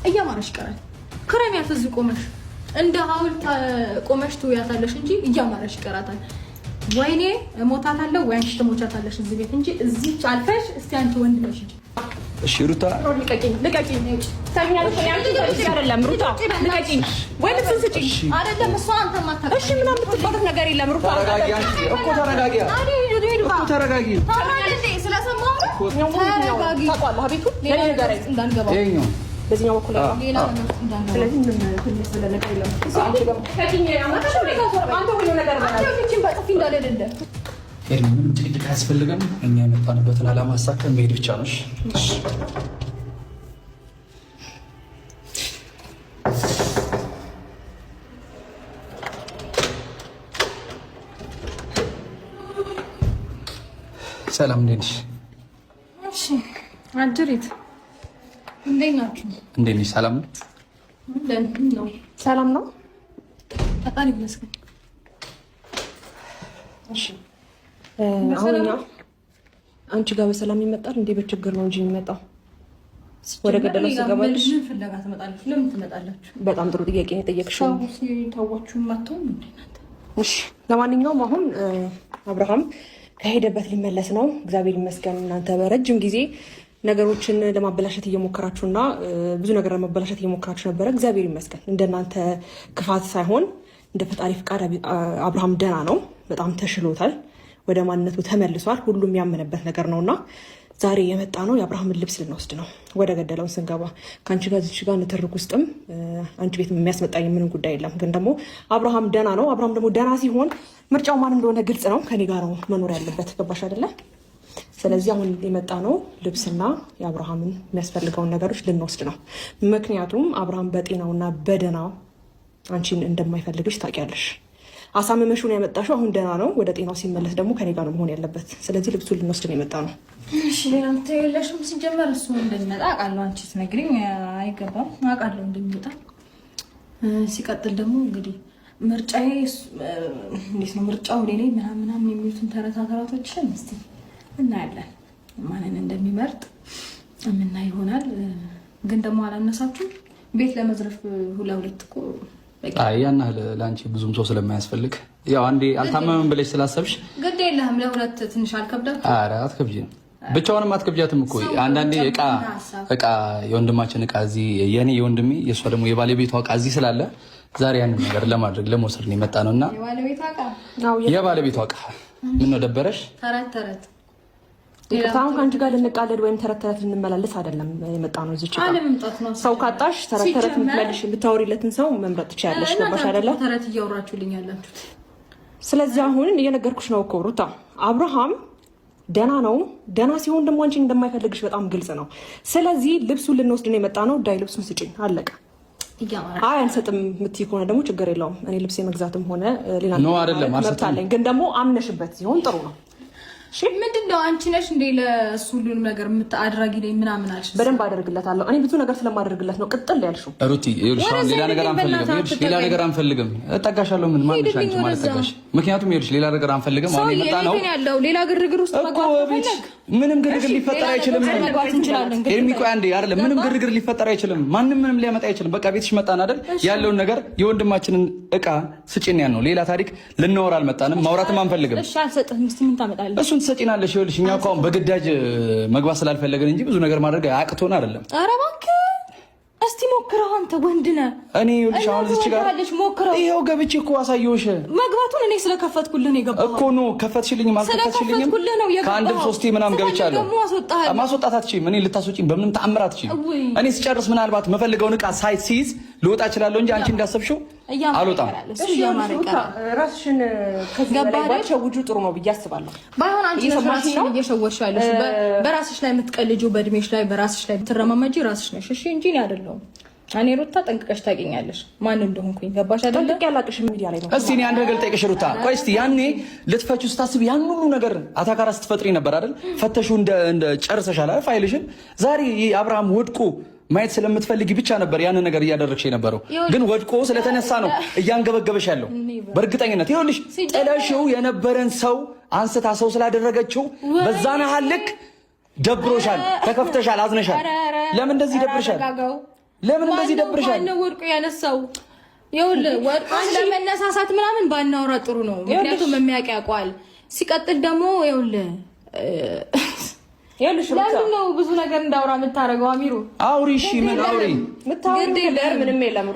እያማረሽ ይቀራል። ክረሚያት እዚህ ቆመሽ እንደ ሐውልት ቆመሽ ትውያታለሽ እንጂ እያማረሽ ይቀራታል። ወይኔ ሞታታለሁ ወይ አንቺ ትሞቻታለሽ እዚህ ቤት እንጂ እዚህ አልፈሽ እስቲ አንቺ ወንድ ነሽ እንጂ። እሺ ሩታ ልቀቂኝ። ታኛለሽ አይደለም ሩታ ልቀቂኝ። ወይ ልብስን ስጪኝ አይደለም እሷ አንተ ማታ እሺ ምናምን የምትባለው ነገር የለም ሩታ። ተረጋጊ አንቺ እኮ ተረጋጊ እኮ ተረጋጊ። ስለሰማሁ ተረጋጊ። ታውቃለህ ቤቱ ሌላ ነገር እንዳንገባ ይሄኛው በዚህኛው በኩል ሌላ ነገር እንዳንገባ። ስለዚህ ምን ትንሽ ስለነገር የለም አንቺ ጋር ከኪኝ ያማታሽ አንተ ሁሉ ነገር ባላችሁ አንቺ በጥፊ እንዳለደደ ምንም ጭቅጭቅ አያስፈልግም። እኛ የመጣንበትን ዓላማ አሳክተን መሄድ ብቻ ነው። ሰላም እንዴት ነሽ? እሺ አጅሪት እንዴት ናችሁ? እንዴት ነሽ? ሰላም ነው? ሰላም ነው። ፈጣሪ ይመስገን። እሺ አሁንኛ አንቺ ጋር በሰላም ይመጣል እንዴ? በችግር ነው እንጂ የሚመጣው ወደ ገደለው ስገባልሽ ምን ፍለጋ ትመጣለች? ለምን ትመጣላችሁ? በጣም ጥሩ ጥያቄ ነው የጠየቅሽው። ታዋችሁ ማተው ምንድነው? እሺ ለማንኛውም አሁን አብርሃም ከሄደበት ሊመለስ ነው። እግዚአብሔር ይመስገን። እናንተ በረጅም ጊዜ ነገሮችን ለማበላሸት እየሞከራችሁና ብዙ ነገር ለማበላሸት እየሞከራችሁ ነበረ። እግዚአብሔር ይመስገን እንደናንተ ክፋት ሳይሆን እንደ ፈጣሪ ፍቃድ አብርሃም ደህና ነው። በጣም ተሽሎታል። ወደ ማንነቱ ተመልሷል። ሁሉም ያመነበት ነገር ነውና ዛሬ የመጣ ነው የአብርሃምን ልብስ ልንወስድ ነው። ወደ ገደለውን ስንገባ ከአንቺ ጋር እዚህ ጋር ንትርክ ውስጥም አንቺ ቤት የሚያስመጣኝ ምንም ጉዳይ የለም። ግን ደግሞ አብርሃም ደህና ነው። አብርሃም ደግሞ ደህና ሲሆን ምርጫው ማን እንደሆነ ግልጽ ነው። ከኔ ጋር ነው መኖር ያለበት። ገባሽ አይደለ? ስለዚህ አሁን የመጣ ነው ልብስና የአብርሃምን የሚያስፈልገውን ነገሮች ልንወስድ ነው። ምክንያቱም አብርሃም በጤናውና በደህናው አንቺን እንደማይፈልግሽ ታውቂያለሽ። አሳምመሹን ያመጣሽው አሁን ደህና ነው። ወደ ጤናው ሲመለስ ደግሞ ከኔ ጋር ነው መሆን ያለበት። ስለዚህ ልብሱን ልንወስድ ነው የመጣ ነው። እሺ ሌላ የለሽም? ሲጀመር እሱ እንደሚመጣ አውቃለሁ። አንቺ ትነግሪኝ አይገባም። አውቃለሁ እንደሚመጣ። ሲቀጥል ደግሞ እንግዲህ ምርጫዬ እንዴት ነው ምርጫው ሌላ ምናምን የሚሉትን ተረታተራቶችን እስቲ እናያለን። ማንን እንደሚመርጥ የምናይ ይሆናል። ግን ደግሞ አላነሳችሁ ቤት ለመዝረፍ ሁለት እኮ ያን ያህል ለአንቺ ብዙም ሰው ስለማያስፈልግ ያው አንዴ አልታመመም ብለሽ ስላሰብሽ ግድ የለህም። ለሁለት ትንሽ አልከብዳትም? ኧረ አትከብጂም። ብቻውንም አትከብጃትም እኮ አንዳንዴ እቃ የወንድማችን እቃ እዚህ የኔ የወንድሜ የእሷ ደግሞ የባለቤቷ እቃ እዚህ ስላለ ዛሬ ያንን ነገር ለማድረግ ለመውሰድ ነው የመጣ ነው። እና የባለቤቷ እቃ ምን ነው ደበረሽ? ተረት አሁን ከአንቺ ጋር ልንቃለድ ወይም ተረት ልንመላለስ አይደለም የመጣ ነው። እዚች ሰው ካጣሽ ተረት የምትመልሽ ብታወሪለትን ሰው መምረጥ ትችያለሽ። ገባሽ አይደለ? ተረት እያወራችሁልኝ ያላችሁት። ስለዚህ አሁን እየነገርኩሽ ነው እኮ ሩታ፣ አብርሃም ደህና ነው። ደህና ሲሆን ደግሞ አንቺን እንደማይፈልግሽ በጣም ግልጽ ነው። ስለዚህ ልብሱን ልንወስድ ነው የመጣ ነው። ዳይ ልብሱን ስጪኝ፣ አለቀ። አይ አንሰጥም የምትይ ከሆነ ደግሞ ችግር የለውም። እኔ ልብስ የመግዛትም ሆነ ሌላ መብት አለኝ። ግን ደግሞ አምነሽበት ሲሆን ጥሩ ነው። ምንድነው አንቺ ነሽ እንዴ ለሱ ሁሉንም ነገር የምታደርጊ ነኝ ምናምን አልሽ? በደንብ አደርግለታለሁ። እኔ ብዙ ነገር ስለማደርግለት ነው ቅጥል ያልሽው። ሩቲ ይኸውልሽ፣ ሌላ ነገር አንፈልግም። እጠጋሻለሁ። ምን ማለት አንቺ ማለት ጠጋሽ? ምክንያቱም ይኸውልሽ ሌላ ነገር አንፈልግም። አሁን የመጣ ነው ያለው ሌላ ግርግር ውስጥ መግባት ፈለግ። ምንም ግርግር ሊፈጠር አይችልም። ኤርሚቆ አንዴ አይደለም፣ ምንም ግርግር ሊፈጠር አይችልም። ማንም ምንም ሊያመጣ አይችልም። በቃ ቤትሽ መጣን አይደል? ያለውን ነገር የወንድማችንን እቃ ስጪን ያን ነው። ሌላ ታሪክ ልናወራ አልመጣንም። ማውራትም አንፈልግም። እሺ አልሰጥህም። እስቲ ምን ታመጣለህ? እሱን ትሰጪናለሽ። ይኸውልሽ እኛ እኮ አሁን በግዳጅ መግባት ስላልፈለገን እንጂ ብዙ ነገር ማድረግ አቅቶን አይደለም። ኧረ እባክህ እስቲ ሞክረው። አንተ ወንድ ነህ። እኔ ይኸውልሽ አሁን እዚህ ጋር ይኸው ገብቼ እኮ አሳየሁሽ። መግባቱን እኔ ስለከፈትኩልህ ነው የገባኸው እኮ ነው። ከፈትሽልኝም አልከፈትሽልኝም ከአንድም ሶስቴ ምናምን ገብቻለሁ። ማስወጣት አትችይም። እኔ ልታስወጪኝ በምንም ተአምር አትችይም። እኔ ስጨርስ ምናልባት መፈልገውን ዕቃ ሳይት ሲይዝ ልወጣ እችላለሁ እንጂ አንቺ እንዳሰብሽው አልወጣም። ራስሽን ከዚህ በላይ ባትሸውጁ ጥሩ ነው ብዬ አስባለሁ። ባይሆን አንቺ ራስሽን እየሸወድሽ ያለሽ በራስሽ ላይ የምትቀልጂው በእድሜሽ ላይ በራስሽ ላይ የምትረማመጂ ራስሽ ነሽ። እሺ እንጂ እኔ አይደለሁም። እኔ ሩታ ጠንቅቀሽ ታውቂኛለሽ ማን እንደሆንኩኝ። ገባሽ አይደለ? ጠንቅቄ አላቅሽም። ሚዲያ ላይ ነው። እስቲ እኔ አንድ ነገር ልጠይቅሽ ሩታ። ቆይ እስቲ ያኔ ልትፈቺው ስታስብ ያን ሁሉ ነገር አታካራ ስትፈጥሪ ነበር አይደል? ፈተሽው እንደ ጨርሰሻል ፋይልሽን። ዛሬ አብርሃም ወድቆ ማየት ስለምትፈልጊ ብቻ ነበር ያንን ነገር እያደረግሽ የነበረው። ግን ወድቆ ስለተነሳ ነው እያንገበገበሽ ያለው በእርግጠኝነት። ይኸውልሽ ጥለሽው የነበረን ሰው አንስታ ሰው ስላደረገችው በዛን ያህል ልክ ደብሮሻል፣ ተከፍተሻል፣ አዝነሻል። ለምን እንደዚህ ደብርሻል? ለምን እንደዚህ ደብርሻል? ነው ወርቁ ያነሳው ይኸውልህ፣ ወርቁ ለመነሳሳት ምናምን ባናወራ ጥሩ ነው። ምክንያቱም የሚያውቅ ያውቀዋል። ሲቀጥል ደግሞ ይኸውልህ ለምን ነው ብዙ ነገር እንዳውራ የምታረገው? አሚሩ አውሪ። እሺ ምን አውሪ? ምንም የለም።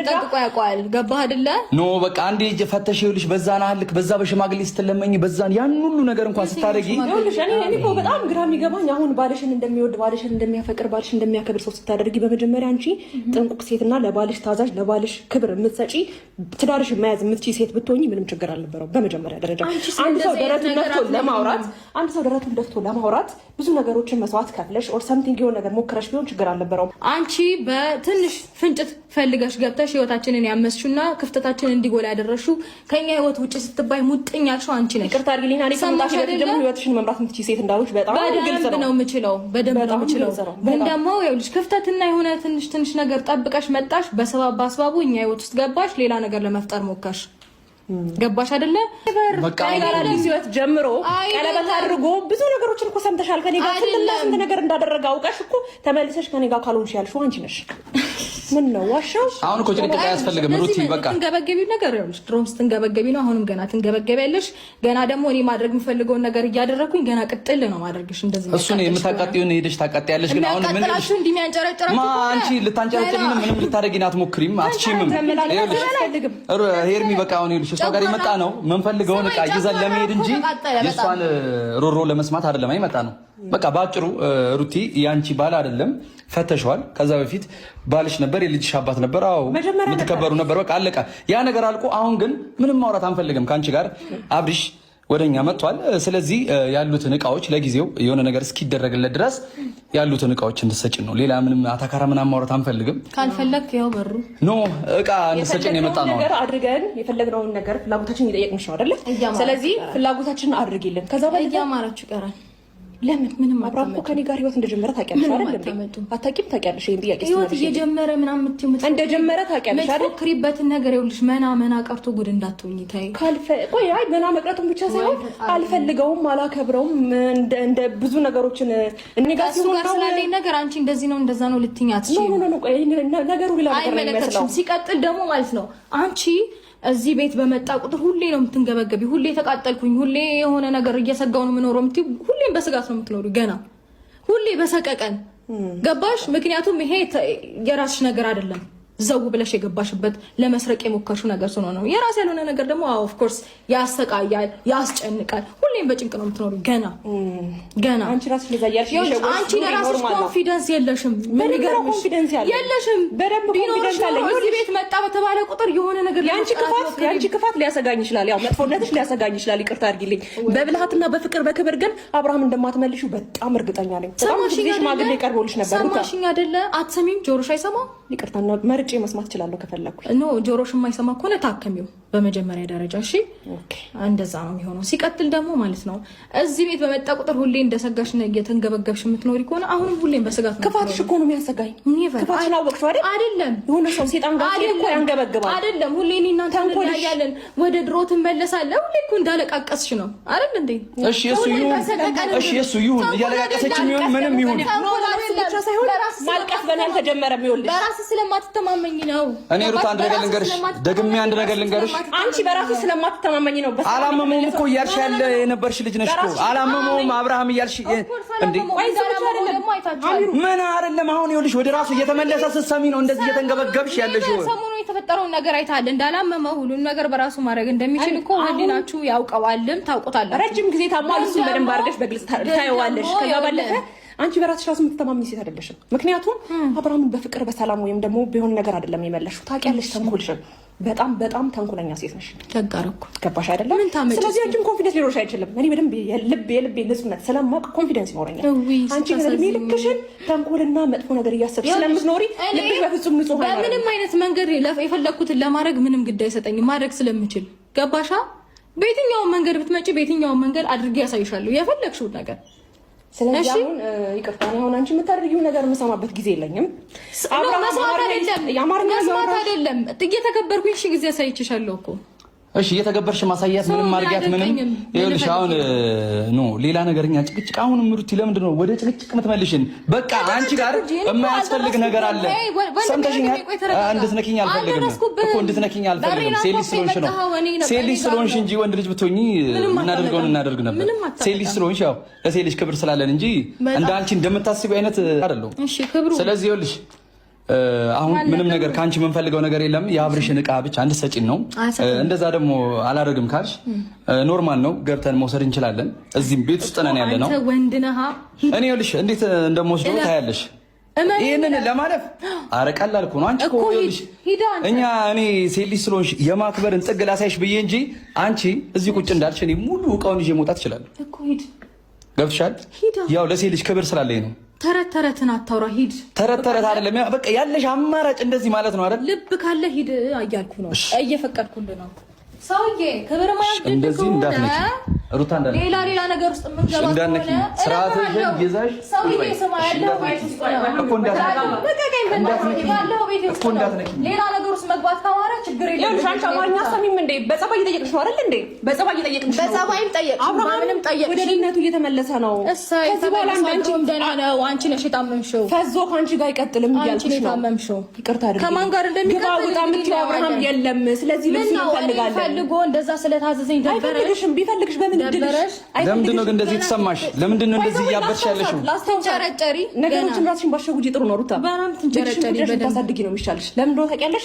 ጠንቅቆ ያውቀዋል። ገባህ አይደለ? ኖ በቃ አንዴ ፈተሽ ይኸውልሽ፣ በዛና አልክ በዛ በሽማግሌ ስትለመኝ በዛን ያን ሁሉ ነገር እንኳን ስታረጊ ይኸውልሽ፣ እኔ እኮ በጣም ግራ የሚገባኝ አሁን ባልሽን እንደሚወድ ባልሽን እንደሚያፈቅር ባልሽን እንደሚያከብር ሰው ስታደርጊ በመጀመሪያ አንቺ ጥንቁቅ ሴትና ለባልሽ ታዛዥ ለባልሽ ክብር የምትሰጪ ትዳርሽ መያዝ የምትችይ ሴት ብትሆኚ ምንም ችግር አልነበረውም። በመጀመሪያ ደረጃ አንድ ሰው ደረቱን ደፍቶ ለማውራት ብዙ ነገሮችን መስዋዕት ከፍለሽ ኦር ሰምቲንግ የሆነ ነገር ሞክረሽ ቢሆን ችግር አልነበረውም። አንቺ በትንሽ ፍንጭት ፈልገሽ ገብተሽ ህይወታችንን ያመስሹና ክፍተታችንን እንዲጎላ ያደረሽው ከኛ ህይወት ውጪ ስትባይ ሙጥኝ ያልሽው አንቺ ነሽ። ይቅርታ አድርጊልኝ። እኔ ሰምታሽ ደግሞ ህይወትሽን መምራት የምትችይ ሴት እንዳልሆንሽ በጣም ግልጽ ነው የምችለው። በደንብ ነው የምችለው። ግን ደግሞ ይኸውልሽ ክፍተትና የሆነ ትንሽ ነገር ጠብቀሽ መጣሽ፣ በሰበብ አስባቡ እኛ ህይወት ውስጥ ገባሽ፣ ሌላ ነገር ለመፍጠር ሞከርሽ። ገባሽ አይደለ? ከኔ ጋር አዲስ ህይወት ጀምሮ ቀለበት አድርጎ ብዙ ነገሮችን እኮ ሰምተሻል። ከኔ ጋር ስንት ነገር እንዳደረገ አውቀሽ እኮ ተመልሰሽ ከኔ ጋር ካልሆንሽ ያልሽው አንቺ ነሽ። ምን ነው ዋሻው? አሁን እኮ ጭንቀት አያስፈልግም ሩቲ። በቃ ትንገበገቢው ነገር ይኸውልሽ፣ ድሮም ስትንገበገቢ ነው፣ አሁንም ገና ትንገበገቢያለሽ። ገና ደግሞ እኔ ማድረግ የምፈልገውን ነገር እያደረኩኝ ገና ቅጥል ነው ማድረግሽ። እንደዚህ ነው እሱ ነው የምታቃጥዩን፣ ሄደሽ ታቃጥያለሽ። ግን አሁን ምን ልሽ እንደሚያንጨረጭራችሁ ማ አንቺ ልታንጨረጭሪ ምንም ልታረጊና አትሞክሪም፣ አትችይም። ሄርሚ በቃ አሁን ይኸውልሽ እሷ ጋር የመጣ ነው የምንፈልገውን ዕቃ ይዘን ለመሄድ እንጂ የእሷን ሮሮ ለመስማት አይደለም አይመጣ ነው። በቃ ባጭሩ ሩቲ ያንቺ ባል አይደለም፣ ፈተሽዋል። ከዛ በፊት ባልሽ ነበር፣ የልጅሽ አባት ነበር፣ አዎ የምትከበሩ ነበር። በቃ አለቀ። ያ ነገር አልቆ አሁን ግን ምንም ማውራት አንፈልግም ከአንቺ ጋር። አብሪሽ ወደኛ መጥቷል። ስለዚህ ያሉትን እቃዎች ለጊዜው የሆነ ነገር እስኪደረግለት ድረስ ያሉትን እቃዎች እንድትሰጪን ነው። ሌላ ምንም አታካራ ምናምን ማውራት አንፈልግም። ካልፈለክ ያው በሩ ኖ እቃ እንድትሰጪን የመጣ ነው። ነገር አድርገን የፈለግነውን ነገር ፍላጎታችን እየጠየቅንሽ ነው አይደለ? ስለዚህ ፍላጎታችንን አድርጊልን። ከዛ በኋላ እያማራችሁ ይቀራል። ለምን ምንም አብራም እኮ ከኔ ጋር ህይወት እንደጀመረ ታውቂያለሽ አይደል? አታውቂም? ታውቂያለሽ? ይሄን ጥያቄ ህይወት እየጀመረ ምናምን እንደጀመረ ታውቂያለሽ አይደል? ሞክሪበትን ነገር ይኸውልሽ፣ መና ቀርቶ ጉድ እንዳትሆኚ ታይ። ቆይ አይ መና መቅረቱን ብቻ ሳይሆን አልፈልገውም፣ አላከብረውም እንደ ብዙ ነገሮችን እኔ ጋር ሲሆን ስላለኝ ነገር አንቺ እንደዚህ ነው እንደዛ ነው ልትይኝ አትችይም። ኖ ቆይ ነገሩ ሌላ ነገር ነው የሚመስለው። ሲቀጥል ደግሞ ማለት ነው አንቺ እዚህ ቤት በመጣ ቁጥር ሁሌ ነው የምትንገበገቢ፣ ሁሌ ተቃጠልኩኝ፣ ሁሌ የሆነ ነገር እየሰጋው ነው የምኖረው የምትይው፣ ሁሌም በስጋት ነው የምትኖሩ፣ ገና ሁሌ በሰቀቀን ገባሽ? ምክንያቱም ይሄ የራስሽ ነገር አይደለም፣ ዘው ብለሽ የገባሽበት ለመስረቅ የሞከርሽው ነገር ስለሆነ ነው። የራስ ያልሆነ ነገር ደግሞ ኦፍ ኮርስ ያሰቃያል፣ ያስጨንቃል። ሁሌም በጭንቅ ነው የምትኖሩ፣ ገና አንቺ ራስሽ ለዛ ያልሽ አንቺ ለራስሽ ኮንፊደንስ የለሽም። ምን ነገር ኮንፊደንስ ያለሽ የለሽም። በደንብ ኮንፊደንስ አለኝ። እዚህ ቤት መጣ በተባለ ቁጥር የሆነ ነገር ያንቺ ክፋት ሊያሰጋኝ ይችላል፣ ያው መጥፎነትሽ ሊያሰጋኝ ይችላል። ይቅርታ አድርጊልኝ። በብልሃትና በፍቅር በክብር ግን አብርሃም እንደማትመልሺው በጣም እርግጠኛ ነኝ። በጣም ሽማግሌ ቀርቦልሽ ነበር። ሰማሽኝ አይደለ? አትሰሚም? ጆሮሽ አይሰማም? ይቅርታና መርጬ መስማት እችላለሁ ከፈለኩኝ። ኖ ጆሮሽ የማይሰማ ከሆነ ታከሚው በመጀመሪያ ደረጃ እሺ። እንደዛ ነው የሚሆነው። ሲቀጥል ደግሞ ማለት ነው እዚህ ቤት በመጣ ቁጥር ሁሌ እንደሰጋሽ ነው እየተንገበገብሽ የምትኖሪ ከሆነ አሁንም ሁሌም በስጋት ነው። ክፋትሽ እኮ ነው የሚያሰጋኝ። ክፋትሽን አወቅሽው አይደል? አይደለም የሆነ ሰው ሴጣን ጋር እኮ ያንገበግባል አይደለም? ሁሌ እኔ እናንተ እንለያያለን፣ ወደ ድሮ ትመለሳለህ። ሁሌ እኮ እንዳለቃቀስሽ ነው አይደል እንዴ? እሺ እሱ ይሁን እያለቃቀሰችኝ ይሁን ምንም ይሁን ብቻ ሳይሆን ማልቀስ በእናንተ ጀመረ። የሚወልድ በራስህ ስለማትተማመኝ ነው። እኔ ሩት አንድ ነገር ልንገርሽ፣ ደግሜ አንድ ነገር ልንገርሽ፣ አንቺ በራስሽ ስለማትተማመኝ ነው። አላመመውም እኮ እያልሽ ያለ የነበርሽ ልጅ ነሽ እኮ። አላመመውም አብርሃም እያልሽ እንዴ? ምን አይደለም አሁን ይኸውልሽ፣ ወደ ራሱ እየተመለሰ ስትሰሚ ነው እንደዚህ እየተንገበገብሽ ያለሽ። ሰሞኑን የተፈጠረውን ነገር አይታል እንዳላመመው ሁሉን ነገር በራሱ ማድረግ እንደሚችል እኮ ህሊናችሁ ያውቀዋልም ታውቁታላችሁ። ረጅም ጊዜ ታሟል። እሱን በደንብ አድርገሽ በግልጽ ታየዋለሽ። ከዛ ባለፈ አንቺ በራስሽ ራሱ የምትተማመኝ ሴት አይደለሽም። ምክንያቱም አብርሃምን በፍቅር በሰላም ወይም ደግሞ ቢሆን ነገር አይደለም የመለሽው። ታውቂያለሽ ተንኮልሽን። በጣም ተንኮለኛ ሴት ነሽ። ተጋረኩ ገባሽ አይደለም? ስለዚህ አንቺም ኮንፊደንስ ሊኖርሽ አይችልም። እኔ በደንብ የልቤ ንጹህነት ስለማውቅ ኮንፊደንስ ይኖረኛል። አንቺ ግን ልክሽን ተንኮልና መጥፎ ነገር እያሰብሽ ስለምትኖሪ ልብሽ በፍጹም ንጹህ ነው። በምንም አይነት መንገድ የፈለኩትን ለማድረግ ምንም ግድ አይሰጠኝም፣ ማድረግ ስለምችል። ገባሻ? በየትኛው መንገድ ብትመጪ በየትኛው መንገድ አድርጌ ያሳይሻለሁ የፈለግሽውን ነገር። ስለዚህ አሁን ይቅርታ ነው አሁን አንቺ የምታደርጊው ነገር የምሰማበት ጊዜ የለኝም። መስማት አይደለም እየተከበርኩኝ ሺህ ጊዜ አሳይቼሻለሁ እኮ እሺ እየተገበርሽ ማሳያት ምንም ማርጋት ምንም ይኸውልሽ አሁን ኖ ሌላ ነገርኛ ጭቅጭቅ አሁን ምሩቲ ለምንድን ነው ወደ ጭቅጭቅ የምትመልሽን? በቃ አንቺ ጋር የማያስፈልግ ነገር አለ። ሰምተሽኛል? እንድትነኪኝ አልፈልግም እኮ እንድትነኪኝ አልፈልግም። ሴሊስ ስለሆንሽ ነው። ሴሊስ ስለሆንሽ እንጂ ወንድ ልጅ ብትሆኚ እናደርገውን እናደርግ ነበር። ሴሊስ ስለሆንሽ ያው ለሴሊስ ክብር ስላለን እንጂ እንደ አንቺ እንደምታስቢው አይነት አይደለም። እሺ ክብሩ ስለዚህ ይኸውልሽ አሁን ምንም ነገር ካንቺ የምንፈልገው ነገር የለም። የአብርሽን ዕቃ ብቻ እንድትሰጪን ነው። እንደዛ ደግሞ አላደርግም ካልሽ ኖርማል ነው፣ ገብተን መውሰድ እንችላለን። እዚህም ቤት ውስጥ ነን ያለ ነው። አንተ ወንድ ነህ። እኔ ይኸውልሽ እንዴት እንደምወስደው ታያለሽ። ይሄንን ለማለፍ አረ ቀላል እኮ ነው። አንቺ እኮ ይኸውልሽ እኔ ሴሊስ ስለሆንሽ የማክበርን ጥግ ላሳይሽ ብዬ እንጂ አንቺ እዚህ ቁጭ እንዳልሽ እኔ ሙሉ ዕቃውን ይዤ መውጣት እችላለሁ እኮ። ሂድ ገብቶሻል? ያው ለሴሊስ ክብር ስላለኝ ነው። ተረተረትን አታውራ። ሂድ። ተረት አይደለም በቃ ያለሽ አማራጭ እንደዚህ ማለት ነው አይደል? ልብ ካለ ሂድ እያልኩ ነው፣ እየፈቀድኩልህ ነው። ሰውዬ ክብር ማለት እንደዚህ እንዳትነኪ ሩታ፣ ሌላ ነገር ውስጥ የምንገባ እንዳትነኪ ስርዓትሽን ይዘሽ ሰውዬ ስማ፣ ያለው ቤት ውስጥ ነው እኮ እንዳትነኪ ሌላ ነገር ውስጥ መግባት ካማረ ችግር የለም። ሻንቻ ማኛ ሰሚም እንዴ በጸባይ እየጠየቅሽ ነው አይደል እንዴ? በጸባይ እየጠየቅሽ ነው። በጸባይም ጠየቅሽ፣ አብርሃምንም ጠየቅሽ። ወደ ልጅነቱ እየተመለሰ ነው። ከዚህ በኋላ አንቺም ደህና ነው። አንቺ ነሽ የታመምሽው። ፈዞ ካንቺ ጋር አይቀጥልም እያልኩሽ ነው። አንቺ የታመምሽው ይቅርታ አይደል? ከማን ጋር እንደሚቀጥል ግባ የምትይው አብርሃም የለም። ስለዚህ ልብስ እንፈልጋለን። ፈልጎ እንደዛ ስለታዘዘኝ ደበረሽ። አይፈልግሽም። ቢፈልግሽ በምን ድረሽ? ለምንድን ነው ግን እንደዚህ ተሰማሽ? ለምንድን ነው እንደዚህ እያበድሽ ያለሽው? ላስተንጨረጨሪ ነገሮችን ራስሽን ባሸጉጂ ጥሩ ነው ሩታ። በራም ትንጨረጨሪ በደንብ ታሳድጊ ነው የሚሻልሽ። ለምን እንደሆነ ታውቂያለሽ?